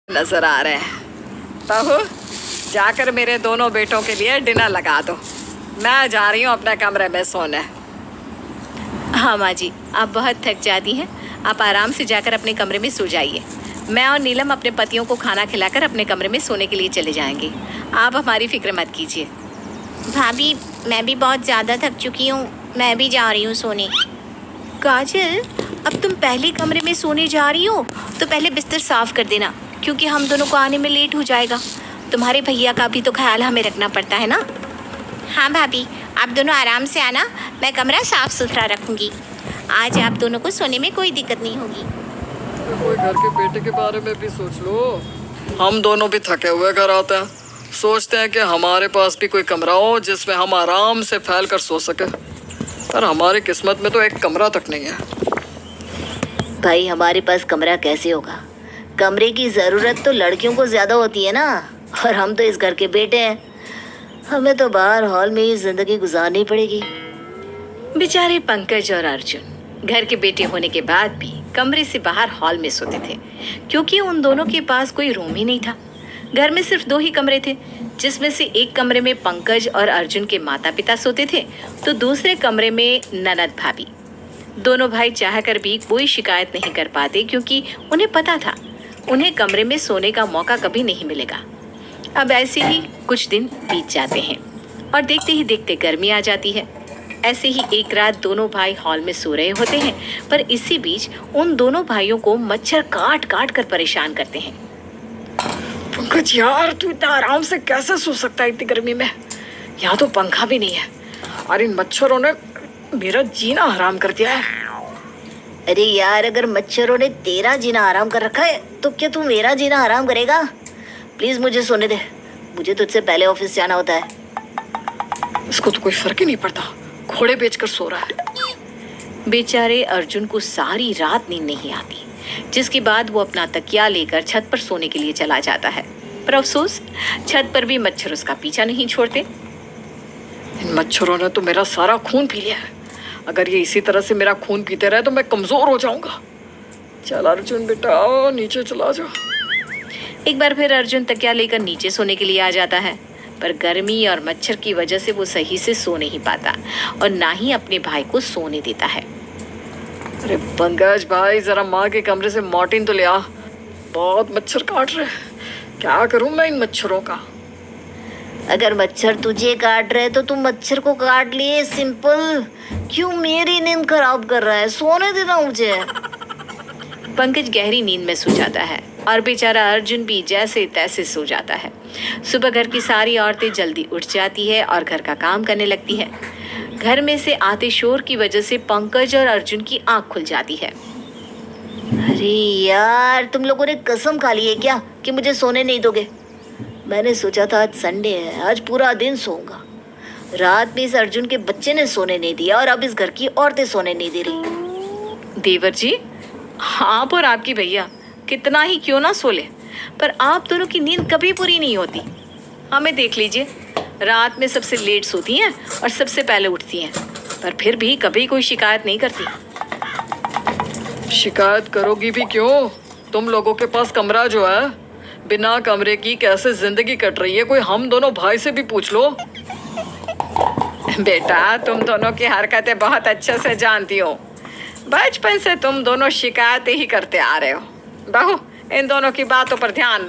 नजर आ रहे हैं। बहू, जाकर मेरे दोनों बेटों के लिए डिनर लगा दो। मैं जा रही हूँ अपने कमरे में सोने। हाँ माँ जी, आप बहुत थक जाती हैं। आप आराम से जाकर अपने कमरे में सो जाइए। मैं और नीलम अपने पतियों को खाना खिलाकर अपने कमरे में सोने के लिए चले जाएंगे। आप हमारी फिक्र मत कीजिए। भाभी, मैं भी बहुत ज़्यादा थक चुकी हूँ। मैं भी जा रही हूँ सोने। काजल, अब तुम पहले कमरे में सोने जा रही हो तो पहले बिस्तर साफ कर देना, क्योंकि हम दोनों को आने में लेट हो जाएगा। तुम्हारे भैया का भी तो ख्याल हमें रखना पड़ता है ना। हाँ भाभी, आप दोनों आराम से आना। मैं कमरा साफ सुथरा रखूँगी। आज आप दोनों को सोने में कोई दिक्कत नहीं होगी। कोई घर के बेटे के बारे में भी सोच लो। हम दोनों भी थके हुए घर आते हैं, सोचते हैं कि हमारे पास भी कोई कमरा हो जिसमें हम आराम से फैल कर सो सके, पर हमारी किस्मत में तो एक कमरा तक नहीं है। भाई, हमारे पास कमरा कैसे होगा? कमरे की ज़रूरत तो लड़कियों को ज़्यादा होती है ना, और हम तो इस घर के बेटे हैं। हमें तो बाहर हॉल में ही ज़िंदगी गुजारनी पड़ेगी। बेचारे पंकज और अर्जुन घर के बेटे होने के बाद भी कमरे से बाहर हॉल में सोते थे, क्योंकि उन दोनों के पास कोई रूम ही नहीं था। घर में सिर्फ 2 ही कमरे थे, जिसमें से एक कमरे में पंकज और अर्जुन के माता पिता सोते थे, तो दूसरे कमरे में ननद भाभी। दोनों भाई चाहकर भी कोई शिकायत नहीं कर पाते, क्योंकि उन्हें पता था उन्हें कमरे में सोने का मौका कभी नहीं मिलेगा। अब ऐसे ही कुछ दिन बीत जाते हैं और देखते ही देखते गर्मी आ जाती है। ऐसे ही एक रात दोनों भाई हॉल में सो रहे होते हैं, पर इसी बीच उन दोनों भाइयों को मच्छर काट काट कर परेशान करते हैं। पंकज यार, तू इतना आराम से कैसे सो सकता है इतनी गर्मी में? यहाँ तो पंखा भी नहीं है और इन मच्छरों ने मेरा जीना हराम कर दिया है। अरे यार, अगर मच्छरों ने तेरा जीना हराम कर रखा है तो क्या तू मेरा जीना हराम करेगा? प्लीज़ मुझे सोने दे, मुझे तुझसे पहले ऑफिस जाना होता है। इसको तो कोई फर्क ही नहीं पड़ता, घोड़े बेचकर सो रहा है। बेचारे अर्जुन को सारी रात नींद नहीं आती, जिसके बाद वो अपना तकिया लेकर छत पर सोने के लिए चला जाता है। पर अफसोस, छत पर भी मच्छर उसका पीछा नहीं छोड़ते। इन मच्छरों ने तो मेरा सारा खून पी लिया है। अगर ये इसी तरह से मेरा खून पीते रहे तो मैं कमजोर हो जाऊंगा। चल अर्जुन बेटा, नीचे चला जा। एक बार फिर अर्जुन तकिया लेकर नीचे सोने के लिए आ जाता है, पर गर्मी और मच्छर की वजह से वो सही से सो नहीं पाता और ना ही अपने भाई को सोने देता है। अरे पंकज भाई, जरा माँ के कमरे से मॉर्टिन तो ले आ, बहुत मच्छर काट रहे हैं। क्या करूं मैं इन मच्छरों का? अगर मच्छर तुझे काट रहे तो तू मच्छर को काट लिए, सिंपल। क्यों मेरी नींद खराब कर रहा है? सोने देना मुझे। पंकज गहरी नींद में सो जाता है और बेचारा अर्जुन भी जैसे तैसे सो जाता है। सुबह घर की सारी औरतें जल्दी उठ जाती है और घर का काम करने लगती है। घर में से आते शोर की वजह से पंकज और अर्जुन की आंख खुल जाती है। अरे यार, तुम लोगों ने कसम खा ली है क्या कि मुझे सोने नहीं दोगे? मैंने सोचा था आज संडे है, आज पूरा दिन सोऊंगा। रात में इस अर्जुन के बच्चे ने सोने नहीं दिया और अब इस घर की औरतें सोने नहीं दे रही। देवर जी, आप और आपकी भैया कितना ही क्यों ना सो ले, पर आप दोनों की नींद कभी पूरी नहीं होती। हमें देख लीजिए, रात में सबसे लेट सोती हैं और सबसे पहले उठती हैं, पर फिर भी कभी कोई शिकायत नहीं करती। शिकायत करोगी भी क्यों? तुम लोगों के पास कमरा जो है, बिना कमरे की कैसे जिंदगी कट रही है, कोई हम दोनों भाई से भी पूछ लो। बेटा, तुम दोनों की हरकतें बहुत अच्छे से जानती हो। बचपन से तुम दोनों शिकायतें ही करते आ रहे हो। बहू, इन दोनों की बातों पर ध्यान